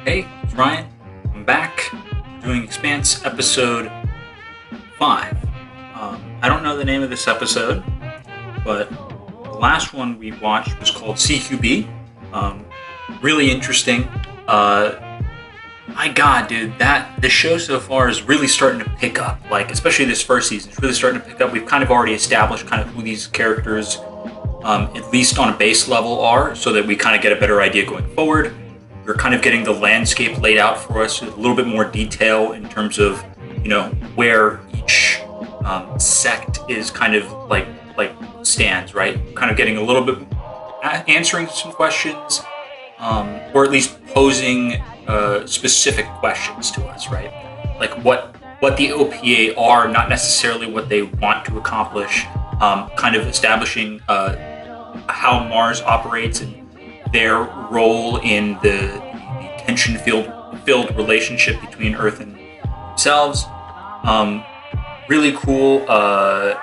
Hey, it's Ryan. I'm back doing Expanse episode 5. I don't know the name of this episode, but the last one we watched was called CQB. Really interesting. My God, dude, the show so far is really starting to pick up. Like, especially this first season, it's really starting to pick up. We've kind of already established kind of who these characters, at least on a base level, are, so that we kind of get a better idea going forward. We're kind of getting the landscape laid out for us with a little bit more detail in terms of, where each sect is kind of like stands, right? Kind of getting a little bit, answering some questions, or at least posing specific questions to us, right? Like what the OPA are, not necessarily what they want to accomplish. Kind of establishing how Mars operates and their role in the tension-filled relationship between Earth and themselves. Really cool. I'd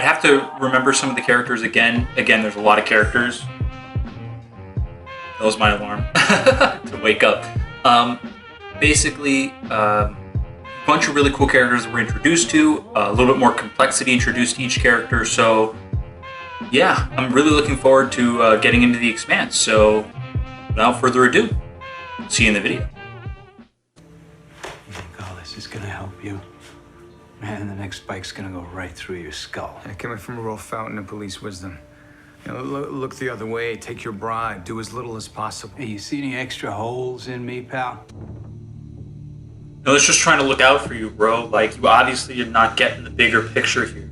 have to remember some of the characters again. Again, there's a lot of characters. That was my alarm to wake up. Basically, a bunch of really cool characters that we're introduced to. A little bit more complexity introduced to each character. So, yeah, I'm really looking forward to getting into the Expanse. So, without further ado, see you in the video. You think all this is gonna help you? Man, the next spike's gonna go right through your skull. Yeah, coming from a real fountain of police wisdom. Look the other way, take your bribe, do as little as possible. Hey, you see any extra holes in me, pal? I was just trying to look out for you, bro. Like, you obviously did not get in the bigger picture here.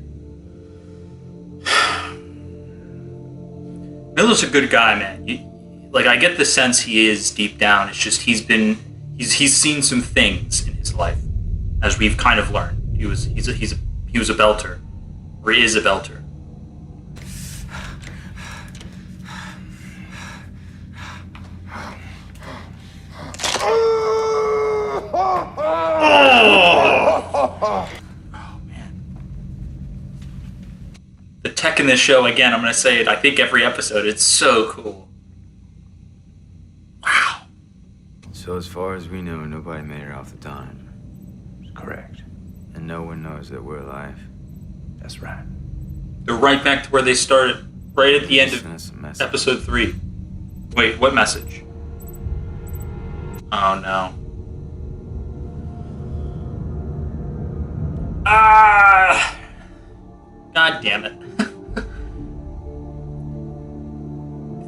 Miller's a good guy, man. I get the sense he is deep down. It's just he's seen some things in his life, as we've kind of learned. He was a belter, or he is a belter. Oh man. The tech in this show, again, I'm going to say it, I think every episode, it's so cool. Wow. So as far as we know, nobody made it off the dime. Correct. And no one knows that we're alive. That's right. They're right back to where they started, right at the end Send us a of message. episode 3. Wait, what message? Oh no. God damn it.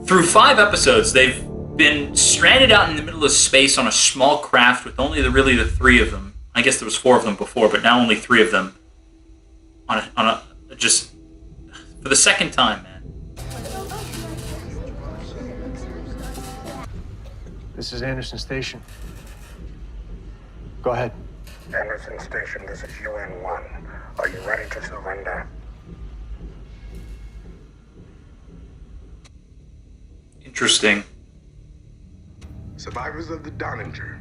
Through 5 episodes, they've been stranded out in the middle of space on a small craft with only the 3 of them. I guess there was 4 of them before, but now only 3 of them. Just for the second time, man. This is Anderson Station. Go ahead. Anderson Station, this is UN-1. Are you ready to surrender? Interesting. Survivors of the Donninger.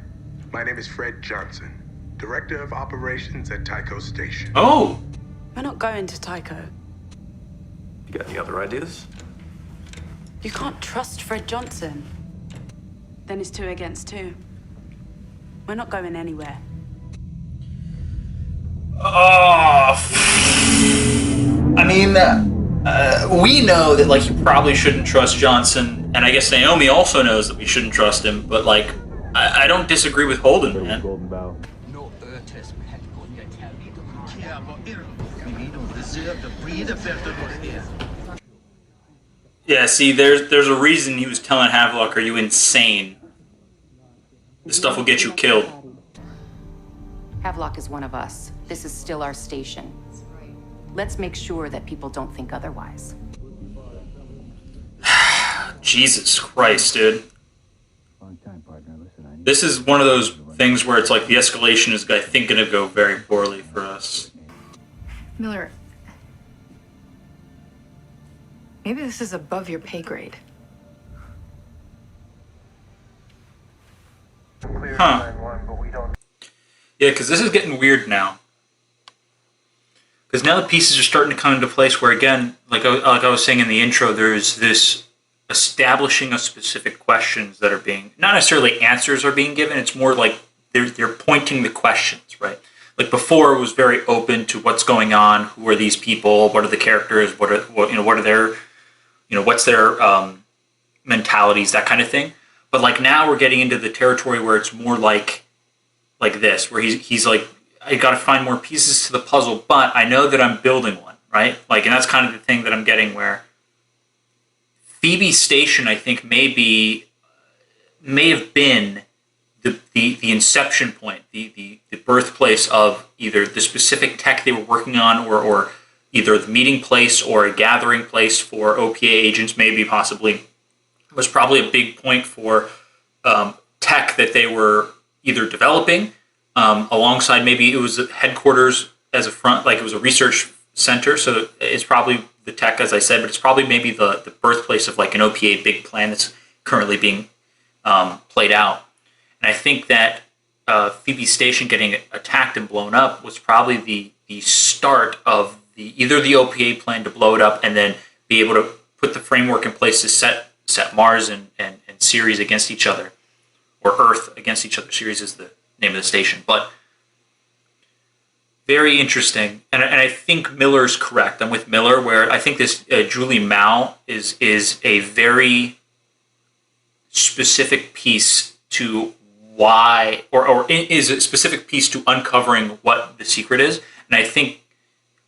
My name is Fred Johnson, Director of Operations at Tycho Station. Oh! We're not going to Tycho. You got any other ideas? You can't trust Fred Johnson. Then it's 2 against 2. We're not going anywhere. Oh, I mean, we know that, you probably shouldn't trust Johnson, and I guess Naomi also knows that we shouldn't trust him, but, I don't disagree with Holden, man. Yeah, see, there's a reason he was telling Havelock, are you insane? This stuff will get you killed. Havelock is one of us. This is still our station. Let's make sure that people don't think otherwise. Jesus Christ, dude. This is one of those things where it's like the escalation is, I think, going to go very poorly for us. Miller, maybe this is above your pay grade. Huh. Yeah, because this is getting weird now. Because now the pieces are starting to come into place where, again, like I was saying in the intro, there's this establishing a specific questions that are being, not necessarily answers are being given. It's more like they're pointing the questions, right? Like before, it was very open to what's going on, who are these people, what are the characters, what are their, what's their mentalities, that kind of thing. But like now we're getting into the territory where it's more like this, where he's like, I got to find more pieces to the puzzle, but I know that I'm building one, right? Like, and that's kind of the thing that I'm getting where Phoebe Station, I think, may have been the inception point, the birthplace of either the specific tech they were working on, or either the meeting place or a gathering place for OPA agents, maybe possibly. It was probably a big point for tech that they were either developing alongside, maybe it was headquarters as a front, like it was a research center. So it's probably the tech, as I said, but it's probably maybe the birthplace of like an OPA big plan that's currently being played out. And I think that Phoebe Station getting attacked and blown up was probably the start of either the OPA plan to blow it up and then be able to put the framework in place to set Mars and Ceres against each other, or Earth against each other. Ceres is the name of the station. But very interesting. And I think Miller's correct. I'm with Miller, where I think this Julie Mao is a very specific piece to why, or is a specific piece to uncovering what the secret is. And I think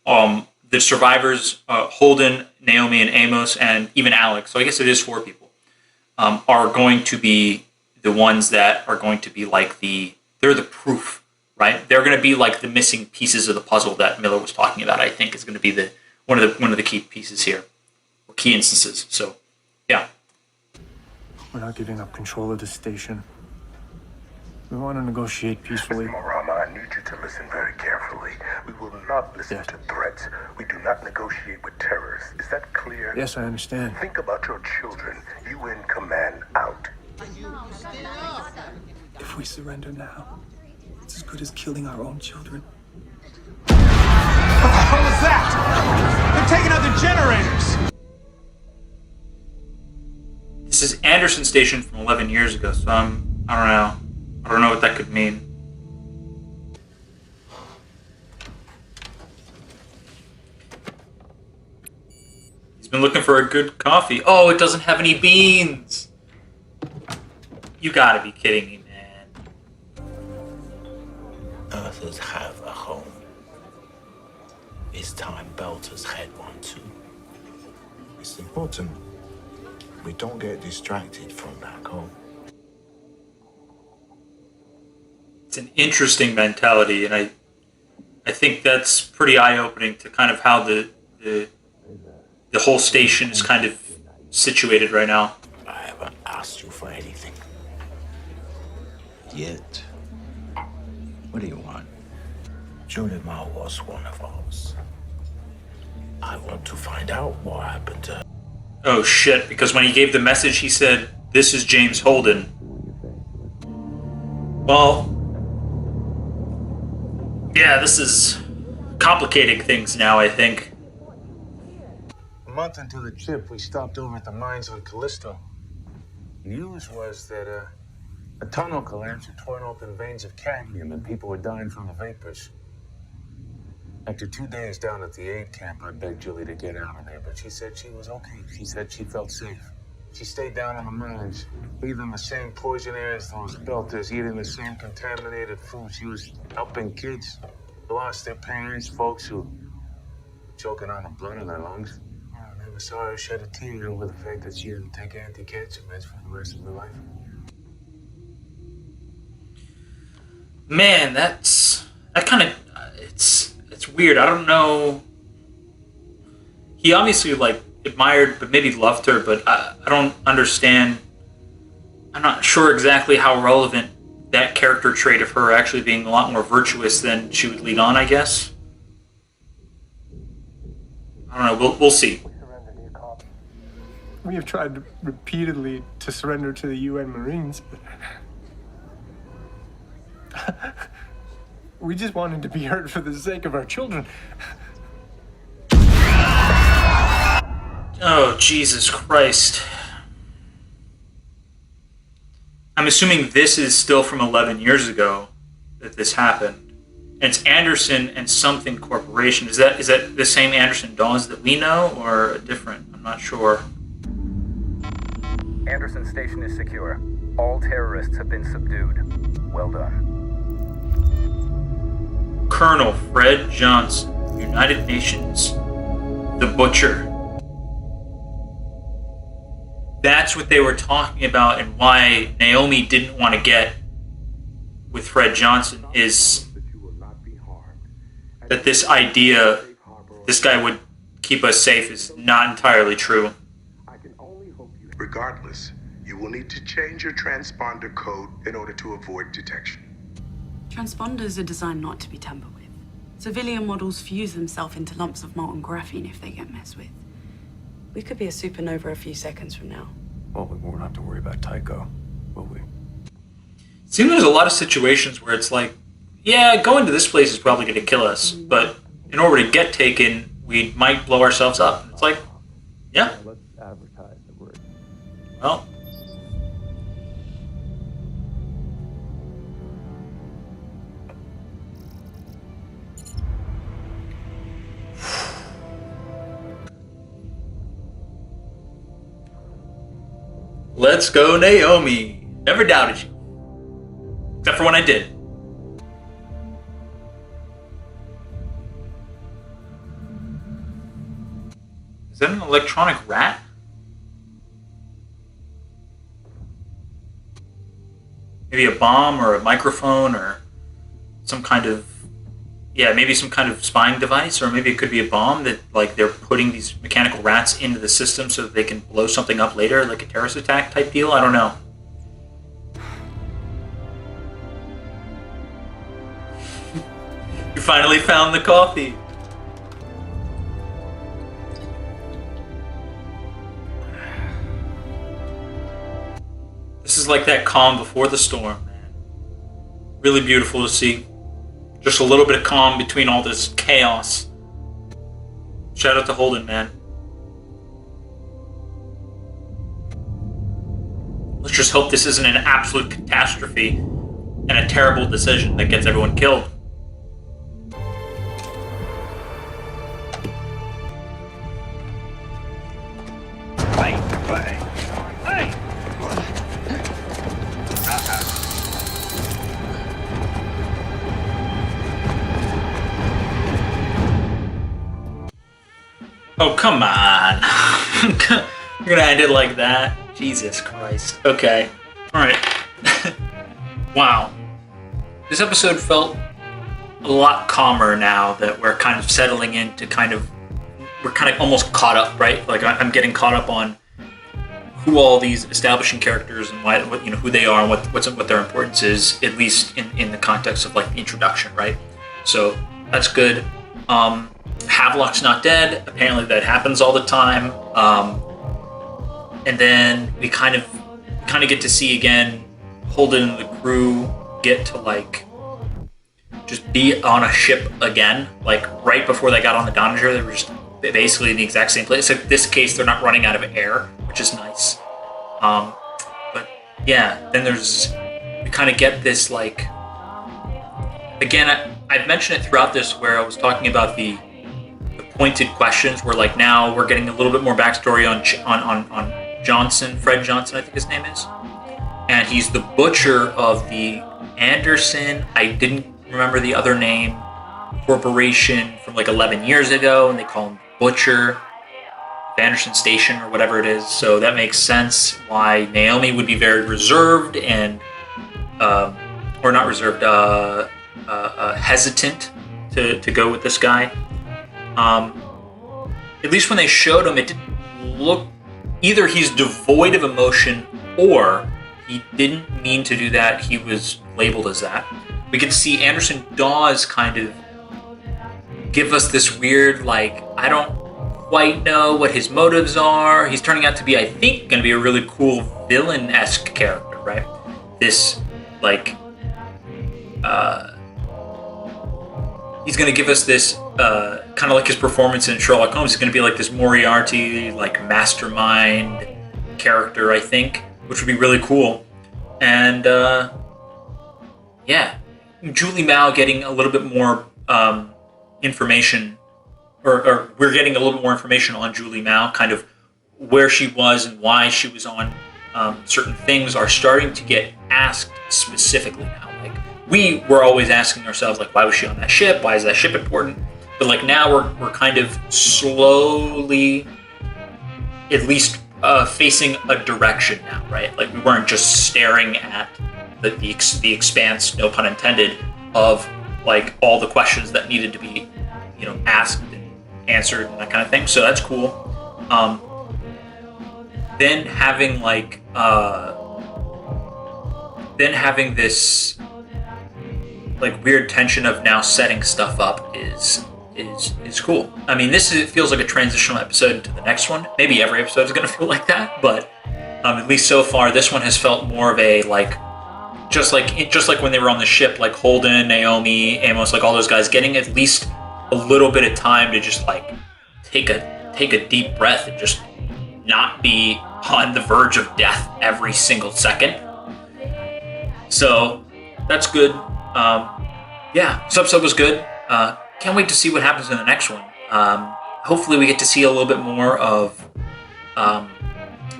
the survivors, Holden, Naomi, and Amos, and even Alex, so I guess it is 4 people, are going to be the ones that are going to be like they're the proof, right? They're going to be like the missing pieces of the puzzle that Miller was talking about. I think is going to be one of the key pieces here, or key instances. So, yeah. We're not giving up control of the station. We want to negotiate peacefully. Mr. Morama, I need you to listen very carefully. We will not listen to threats. We do not negotiate with terrorists. Is that clear? Yes, I understand. Think about your children. UN command out. If we surrender now, it's as good as killing our own children. What the hell was that? They're taking out the generators! This is Anderson Station from 11 years ago, so I don't know. I don't know what that could mean. He's been looking for a good coffee. Oh, it doesn't have any beans! You gotta be kidding me, man. Earthers have a home. It's time Belters had one too. It's important we don't get distracted from back home. It's an interesting mentality, and I think that's pretty eye-opening to kind of how the whole station is kind of situated right now. I haven't asked you for anything. Yet. What do you want? Julimar was one of ours. I want to find out what happened to her. Oh shit, because when he gave the message he said, "This is James Holden." Well, yeah, this is complicating things now, I think. A month into the trip, we stopped over at the mines on Callisto. News was that a tunnel collapsed and torn open veins of cadmium and people were dying from the vapors. After 2 days down at the aid camp, I begged Julie to get out of there, but she said she was okay. She said she felt safe. She stayed down in the mines, breathing the same poison air as those belters, eating the same contaminated food. She was helping kids who lost their parents, folks who were choking on the blood in their lungs. I never saw her shed a tear over the fact that she had to take anti-cancer meds for the rest of her life. Man, that kind of, it's weird. I don't know. He obviously admired, but maybe loved her, but I don't understand. I'm not sure exactly how relevant that character trait of her actually being a lot more virtuous than she would lead on, I guess. I don't know. We'll see. We have tried repeatedly to surrender to the UN Marines, but we just wanted to be hurt for the sake of our children. Oh, Jesus Christ. I'm assuming this is still from 11 years ago that this happened. And it's Anderson and something corporation. Is that the same Anderson Dawes that we know, or a different? I'm not sure. Anderson Station is secure. All terrorists have been subdued. Well done. Colonel Fred Johnson, United Nations, the Butcher. That's what they were talking about, and why Naomi didn't want to get with Fred Johnson is that this idea, this guy would keep us safe, is not entirely true. Regardless, you will need to change your transponder code in order to avoid detection. Transponders are designed not to be tampered with. Civilian models fuse themselves into lumps of molten graphene if they get messed with. We could be a supernova a few seconds from now. Well, we won't have to worry about Tycho, will we? Seems there's a lot of situations where it's like, yeah, going to this place is probably going to kill us, but in order to get taken, we might blow ourselves up. It's like, yeah. Let's advertise that we're... Well. Let's go, Naomi. Never doubted you. Except for when I did. Is that an electronic rat? Maybe a bomb or a microphone or some kind of... Yeah, maybe some kind of spying device, or maybe it could be a bomb that, like, they're putting these mechanical rats into the system so that they can blow something up later, like a terrorist attack type deal. I don't know. You finally found the coffee. This is like that calm before the storm, man. Really beautiful to see. Just a little bit of calm between all this chaos. Shout out to Holden, man. Let's just hope this isn't an absolute catastrophe and a terrible decision that gets everyone killed. Oh, come on. You're gonna end it like that? Jesus Christ. Okay. Alright. Wow. This episode felt a lot calmer now that we're kind of settling into we're kind of almost caught up, right? Like, I'm getting caught up on who all these establishing characters and who they are and what their importance is, at least in the context of, like, the introduction, right? So, that's good. Havelock's not dead. Apparently that happens all the time. And then we kind of get to see again Holden and the crew get to, like, just be on a ship again. Like, right before they got on the Donninger, they were just basically in the exact same place. Except in this case, they're not running out of air, which is nice. But yeah, then we kind of get this, like, again, I've mentioned it throughout this where I was talking about the pointed questions, where, like, now we're getting a little bit more backstory on Johnson, Fred Johnson, I think his name is. And he's the butcher of the Anderson, I didn't remember the other name, corporation from, like, 11 years ago, and they call him Butcher, Anderson Station or whatever it is. So that makes sense why Naomi would be very reserved and, or not reserved, hesitant to go with this guy. At least when they showed him, it didn't look... Either he's devoid of emotion, or he didn't mean to do that. He was labeled as that. We get to see Anderson Dawes kind of give us this weird, like, I don't quite know what his motives are. He's turning out to be, I think, going to be a really cool villain-esque character, right? This, like, he's going to give us this, kind of like his performance in Sherlock Holmes. He's going to be like this Moriarty, like, mastermind character, I think, which would be really cool. And yeah, Julie Mao getting a little bit more information, or we're getting a little bit more information on Julie Mao, kind of where she was and why she was on certain things are starting to get asked specifically now. Like, we were always asking ourselves, like, why was she on that ship? Why is that ship important? But like now we're kind of slowly, at least facing a direction now, right? Like, we weren't just staring at the expanse, no pun intended, of like all the questions that needed to be, you know, asked and answered and that kind of thing. So that's cool. Then having like this like weird tension of now setting stuff up is cool. I mean, it feels like a transitional episode into the next one. Maybe every episode is going to feel like that, but at least so far, this one has felt more of a like, just like when they were on the ship, like Holden, Naomi, Amos, like all those guys, getting at least a little bit of time to just like take a deep breath and just not be on the verge of death every single second. So that's good. Yeah, this episode was good. Can't wait to see what happens in the next one. Hopefully we get to see a little bit more of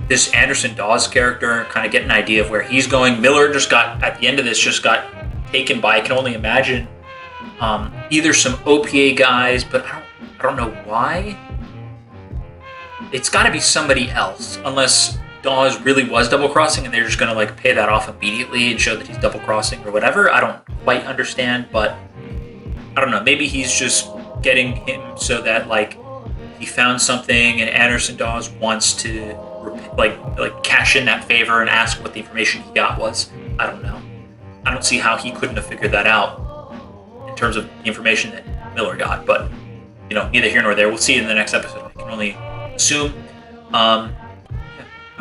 this Anderson Dawes character, kind of get an idea of where he's going. Miller at the end of this, just got taken by, I can only imagine, either some OPA guys, but I don't know why. It's got to be somebody else, unless Dawes really was double-crossing and they're just going to like pay that off immediately and show that he's double-crossing or whatever. I don't quite understand, but I don't know. Maybe he's just getting him so that like he found something and Anderson Dawes wants to like cash in that favor and ask what the information he got was. I don't know. I don't see how he couldn't have figured that out in terms of the information that Miller got, but you know, neither here nor there. We'll see it in the next episode. I can only assume. I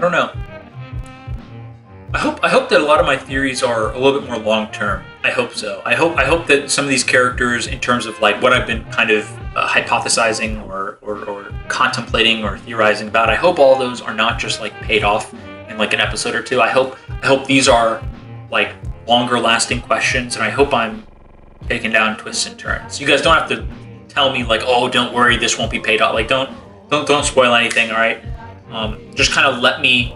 don't know. I hope that a lot of my theories are a little bit more long term. I hope so. I hope that some of these characters, in terms of like what I've been kind of hypothesizing or contemplating or theorizing about, I hope all those are not just like paid off in like an episode or two. I hope these are like longer lasting questions, and I hope I'm taking down twists and turns. You guys don't have to tell me like, oh, don't worry, this won't be paid off. Like, don't spoil anything. All right, just kind of let me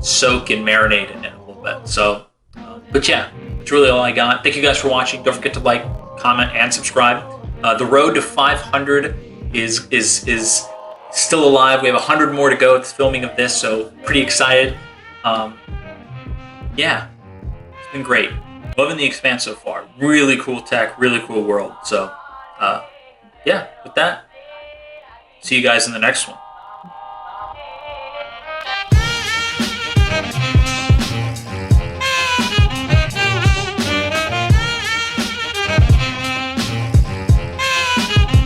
soak and marinate in it a little bit. So, but yeah, that's really all I got. Thank you guys for watching. Don't forget to like, comment, and subscribe. The road to 500 is still alive. We have 100 more to go at the filming of this, so pretty excited. Yeah, it's been great. Loving the Expanse so far. Really cool tech, really cool world. So, yeah, with that, see you guys in the next one.